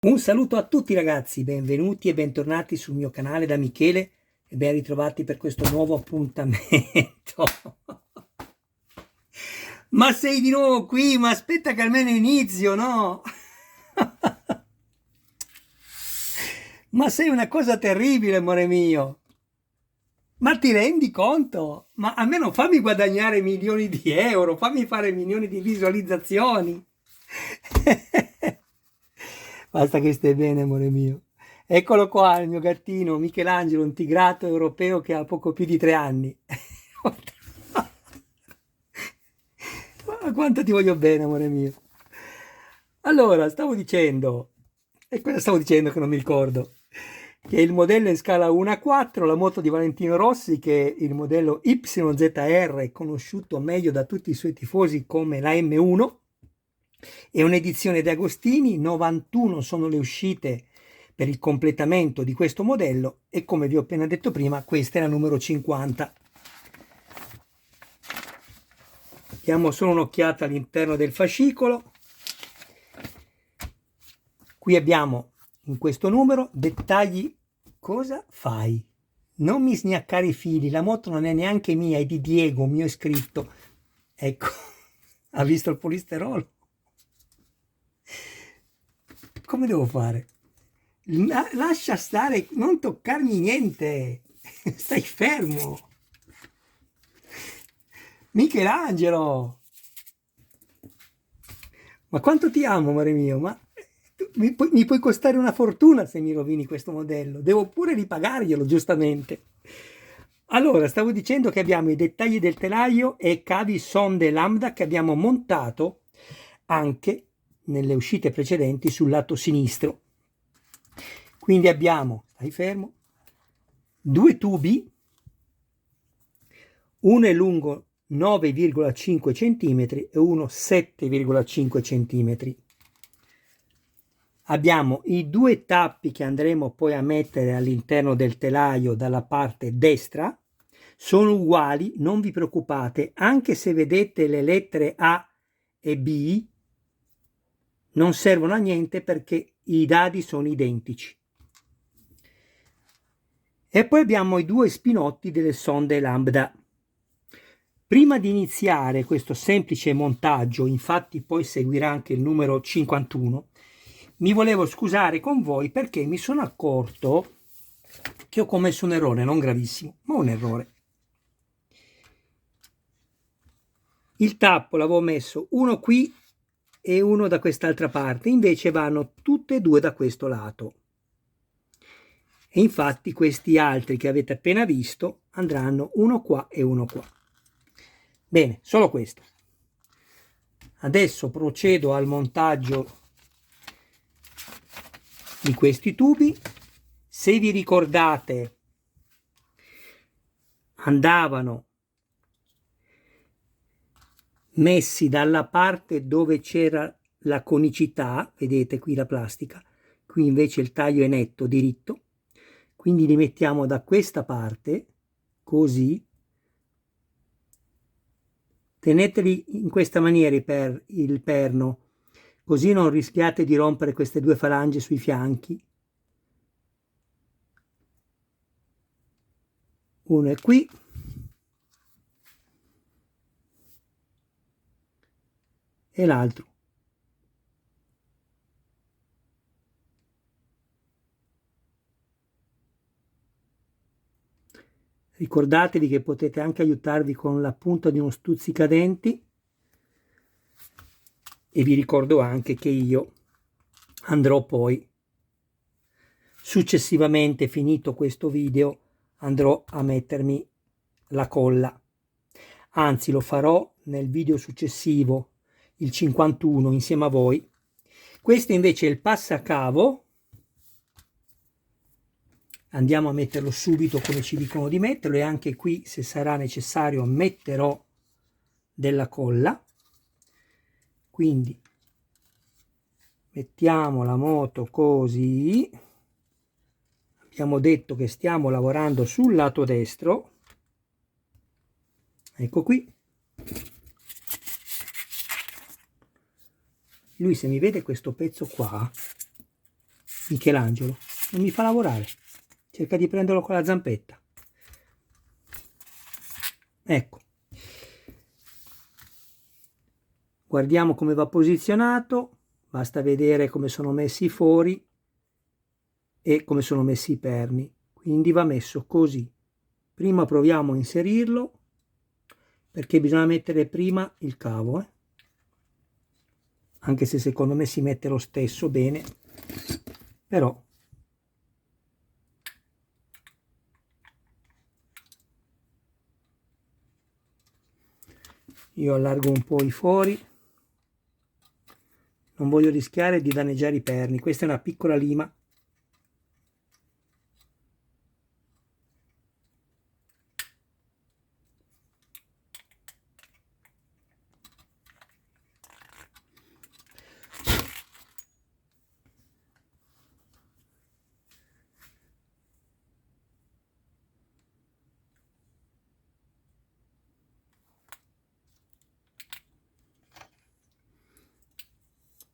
Un saluto a tutti ragazzi, benvenuti e bentornati sul mio canale da Michele e ben ritrovati per questo nuovo appuntamento. Ma sei di nuovo qui? Ma aspetta che almeno inizio, no? Ma sei una cosa terribile, amore mio. Ma ti rendi conto? Ma almeno fammi guadagnare milioni di euro, fammi fare milioni di visualizzazioni. Basta che stai bene, amore mio. Eccolo qua, il mio gattino Michelangelo, un tigrato europeo che ha poco più di 3 anni. Ma quanto ti voglio bene, amore mio. Allora, stavo dicendo, e cosa stavo dicendo che non mi ricordo? Che il modello in scala 1 a 4, la moto di Valentino Rossi, che è il modello YZR, conosciuto meglio da tutti i suoi tifosi come la M1, è un'edizione di Agostini, 91 sono le uscite per il completamento di questo modello e come vi ho appena detto prima, questa è la numero 50. Diamo solo un'occhiata all'interno del fascicolo. Qui abbiamo in questo numero dettagli. Cosa fai? Non mi sniaccare i fili, la moto non è neanche mia, è di Diego, mio iscritto. Ecco, ha visto il polisterolo? Come devo fare? Lascia stare, non toccarmi niente. Stai fermo. Michelangelo! Ma quanto ti amo, amore mio, ma mi puoi costare una fortuna se mi rovini questo modello. Devo pure ripagarglielo, giustamente. Allora, stavo dicendo che abbiamo i dettagli del telaio e cavi sonde lambda che abbiamo montato anche nelle uscite precedenti sul lato sinistro. Quindi abbiamo, stai fermo, due tubi, uno è lungo 9,5 cm e uno 7,5 cm. Abbiamo i due tappi che andremo poi a mettere all'interno del telaio dalla parte destra, sono uguali, non vi preoccupate, anche se vedete le lettere A e B non servono a niente perché i dadi sono identici. E poi abbiamo i due spinotti delle sonde lambda. Prima di iniziare questo semplice montaggio, infatti poi seguirà anche il numero 51, mi volevo scusare con voi perché mi sono accorto che ho commesso un errore, non gravissimo, ma un errore. Il tappo l'avevo messo uno qui e uno da quest'altra parte, invece vanno tutte e due da questo lato. E infatti questi altri che avete appena visto andranno uno qua e uno qua. Bene, solo questo. Adesso procedo al montaggio di questi tubi. Se vi ricordate, andavano messi dalla parte dove c'era la conicità, vedete qui la plastica, qui invece il taglio è netto, diritto, quindi li mettiamo da questa parte, così, teneteli in questa maniera per il perno, così non rischiate di rompere queste due falangi sui fianchi. Uno è qui e l'altro. Ricordatevi che potete anche aiutarvi con la punta di uno stuzzicadenti e vi ricordo anche che io andrò poi, successivamente finito questo video, andrò a mettermi la colla. Anzi, lo farò nel video successivo, il 51, insieme a voi. Questo invece è il passacavo. Andiamo a metterlo subito come ci dicono di metterlo e anche qui, se sarà necessario, metterò della colla. Quindi mettiamo la moto così. Abbiamo detto che stiamo lavorando sul lato destro. Ecco qui. Lui, se mi vede questo pezzo qua, Michelangelo non mi fa lavorare, cerca di prenderlo con la zampetta. Ecco, guardiamo come va posizionato, basta vedere come sono messi i fori e come sono messi i perni, quindi va messo così. Prima proviamo a inserirlo, perché bisogna mettere prima il cavo, anche se secondo me si mette lo stesso bene, però io allargo un po' i fori, non voglio rischiare di danneggiare i perni. Questa è una piccola lima.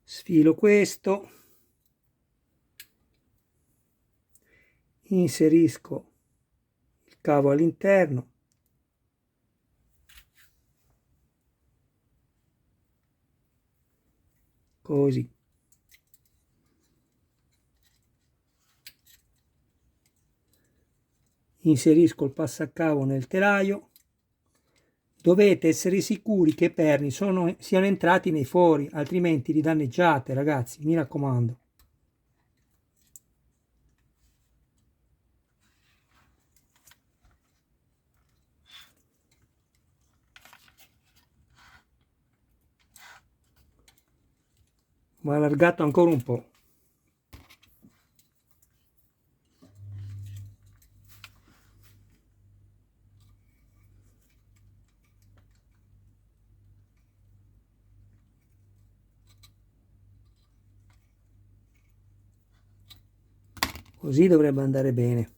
Sfilo questo, inserisco il cavo all'interno, così. Inserisco il passacavo nel telaio. Dovete essere sicuri che i perni siano entrati nei fori, altrimenti li danneggiate, ragazzi, mi raccomando. Va allargato ancora un po'. Così dovrebbe andare bene.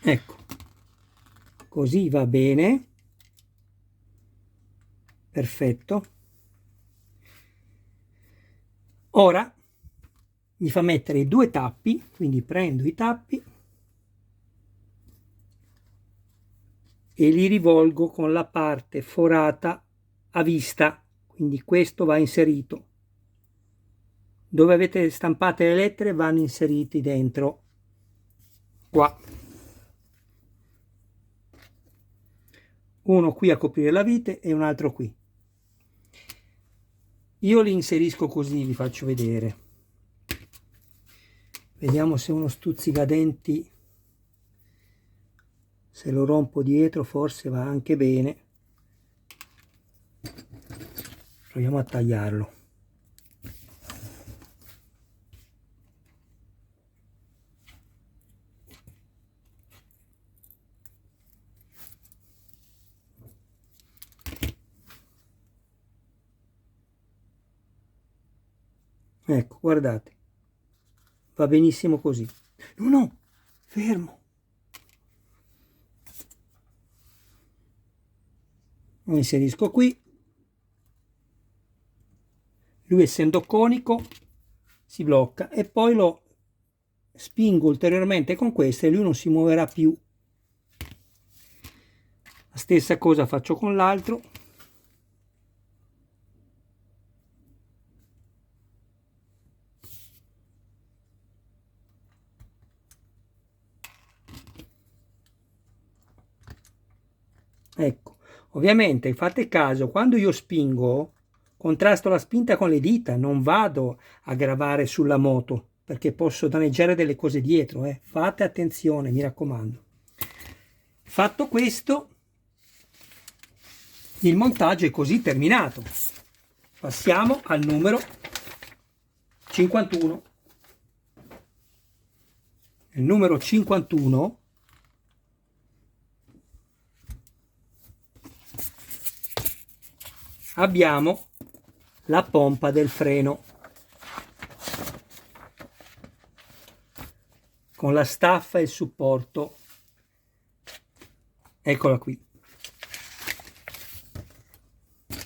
Ecco, così va bene, perfetto. Ora mi fa mettere i due tappi, quindi prendo i tappi e li rivolgo con la parte forata a vista, quindi questo va inserito. Dove avete stampate le lettere vanno inseriti dentro, qua. Uno qui a coprire la vite e un altro qui. Io li inserisco così, vi faccio vedere. Vediamo se uno stuzzicadenti, se lo rompo dietro forse va anche bene. Proviamo a tagliarlo. Ecco, guardate, va benissimo così. No, no, fermo. Lo inserisco qui. Lui, essendo conico, si blocca e poi lo spingo ulteriormente con questo e lui non si muoverà più. La stessa cosa faccio con l'altro. Ecco, ovviamente fate caso, quando io spingo, contrasto la spinta con le dita, non vado a gravare sulla moto, perché posso danneggiare delle cose dietro, Fate attenzione, mi raccomando. Fatto questo, il montaggio è così terminato. Passiamo al numero 51. nel numero 51 abbiamo la pompa del freno con la staffa e il supporto. Eccola qui.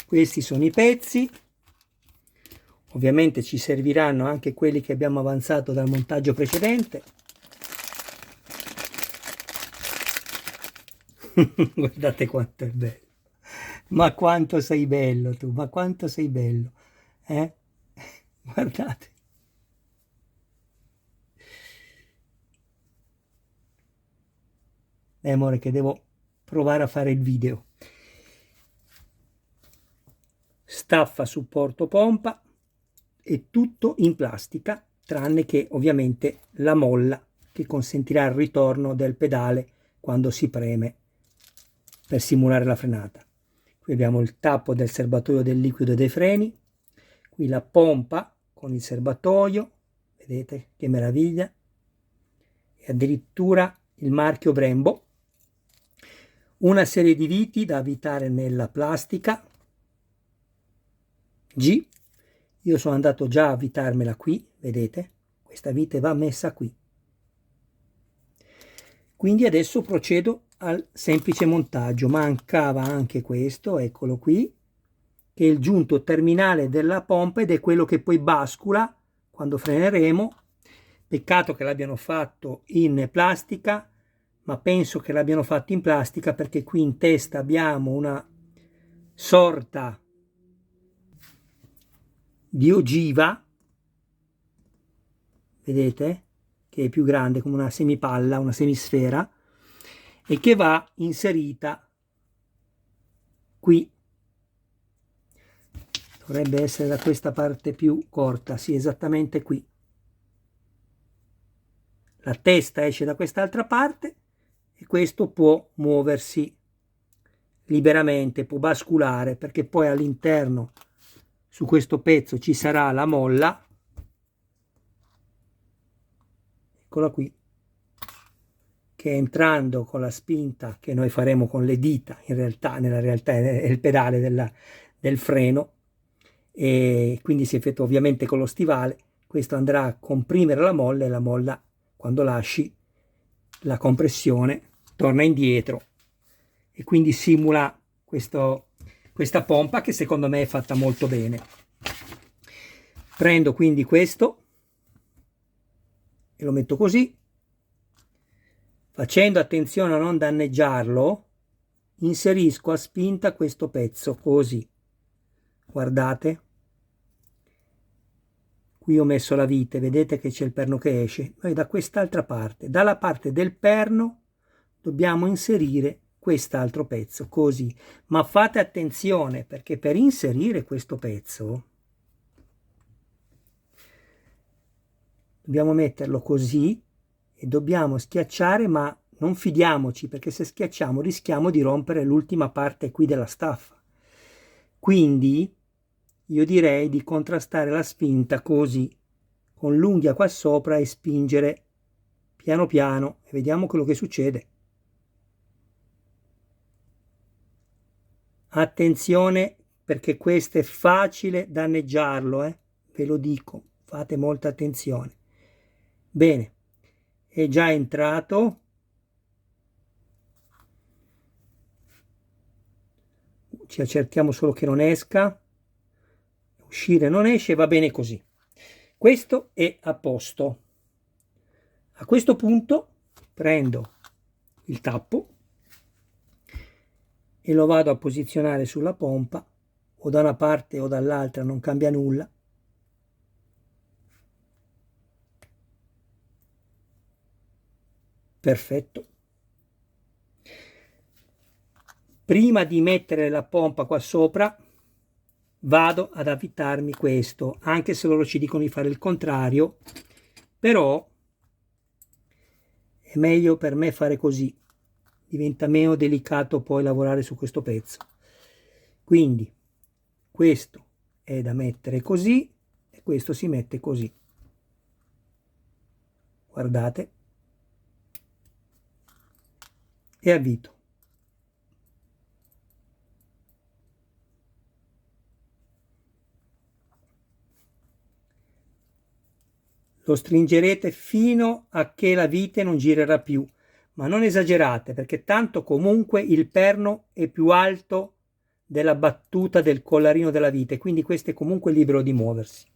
Questi sono i pezzi. Ovviamente ci serviranno anche quelli che abbiamo avanzato dal montaggio precedente. Guardate quanto è bello. Ma quanto sei bello tu, ma quanto sei bello. Guardate. Amore, che devo provare a fare il video. Staffa, supporto, pompa, e tutto in plastica, tranne che ovviamente la molla che consentirà il ritorno del pedale quando si preme per simulare la frenata. Qui abbiamo il tappo del serbatoio del liquido dei freni, qui la pompa con il serbatoio, vedete che meraviglia, e addirittura il marchio Brembo, una serie di viti da avvitare nella plastica G. Io sono andato già a avvitarmela qui, vedete? Questa vite va messa qui. Quindi adesso procedo al semplice montaggio. Mancava anche questo, eccolo qui, che è il giunto terminale della pompa ed è quello che poi bascula quando freneremo. Peccato che l'abbiano fatto in plastica, ma penso che l'abbiano fatto in plastica perché qui in testa abbiamo una sorta di ogiva, vedete, che è più grande, come una semipalla, una semisfera, e che va inserita qui. Dovrebbe essere da questa parte più corta, sì, esattamente qui. La testa esce da quest'altra parte e questo può muoversi liberamente, può basculare, perché poi all'interno su questo pezzo ci sarà la molla, eccola qui, che entrando con la spinta che noi faremo con le dita, nella realtà è il pedale del freno, e quindi si effettua ovviamente con lo stivale, questo andrà a comprimere la molla e la molla, quando lasci la compressione, torna indietro e quindi simula questa pompa che secondo me è fatta molto bene. Prendo quindi questo e lo metto così, facendo attenzione a non danneggiarlo, inserisco a spinta questo pezzo così, guardate, qui ho messo la vite, vedete che c'è il perno che esce, noi da quest'altra parte, dalla parte del perno dobbiamo inserire quest'altro pezzo così, ma fate attenzione perché per inserire questo pezzo dobbiamo metterlo così e dobbiamo schiacciare, ma non fidiamoci perché se schiacciamo rischiamo di rompere l'ultima parte qui della staffa. Quindi io direi di contrastare la spinta così, con l'unghia qua sopra e spingere piano piano e vediamo quello che succede. Attenzione perché questo è facile danneggiarlo, ve lo dico, fate molta attenzione. Bene, è già entrato. Ci accertiamo solo che non esca. Uscire non esce, va bene così. Questo è a posto. A questo punto prendo il tappo e lo vado a posizionare sulla pompa, o da una parte o dall'altra, non cambia nulla. Perfetto. Prima di mettere la pompa qua sopra vado ad avvitarmi questo, anche se loro ci dicono di fare il contrario, però è meglio per me fare così, diventa meno delicato poi lavorare su questo pezzo. Quindi questo è da mettere così e questo si mette così, guardate, e avvito. Lo stringerete fino a che la vite non girerà più, ma non esagerate, perché tanto comunque il perno è più alto della battuta del collarino della vite, quindi questo è comunque libero di muoversi.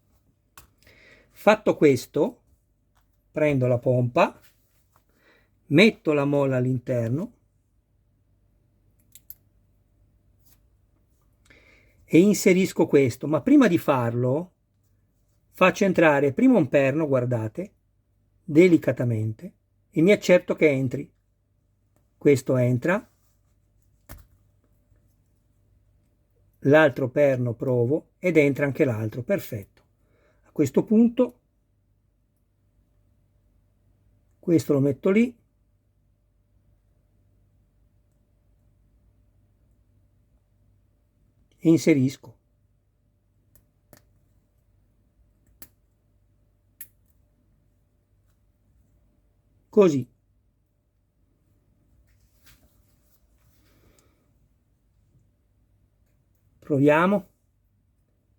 Fatto questo, prendo la pompa, metto la molla all'interno e inserisco questo, ma prima di farlo faccio entrare prima un perno, guardate, delicatamente, e mi accerto che entri. Questo entra, l'altro perno provo ed entra anche l'altro, perfetto. A questo punto questo lo metto lì e inserisco. Così. Proviamo.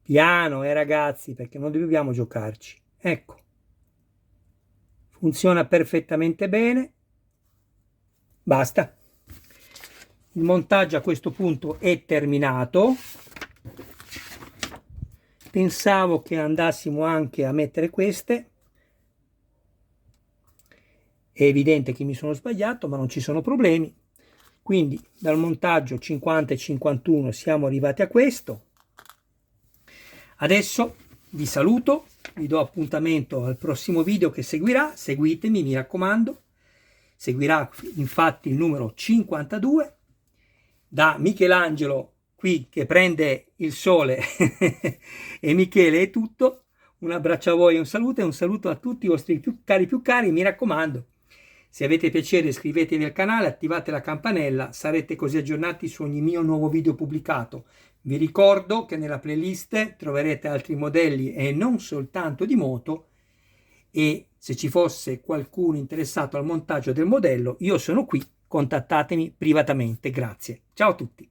Piano, ragazzi, perché non dobbiamo giocarci. Ecco. Funziona perfettamente bene. Basta. Il montaggio a questo punto è terminato. Pensavo che andassimo anche a mettere queste. È evidente che mi sono sbagliato, ma non ci sono problemi. Quindi dal montaggio 50 e 51 siamo arrivati a questo. Adesso vi saluto, vi do appuntamento al prossimo video che seguirà. Seguitemi, mi raccomando. Seguirà infatti il numero 52 da Michelangelo qui che prende il sole e Michele è tutto. Un abbraccio a voi e un saluto a tutti i vostri più cari, mi raccomando. Se avete piacere iscrivetevi al canale, attivate la campanella, sarete così aggiornati su ogni mio nuovo video pubblicato. Vi ricordo che nella playlist troverete altri modelli e non soltanto di moto, e se ci fosse qualcuno interessato al montaggio del modello, io sono qui, contattatemi privatamente. Grazie. Ciao a tutti.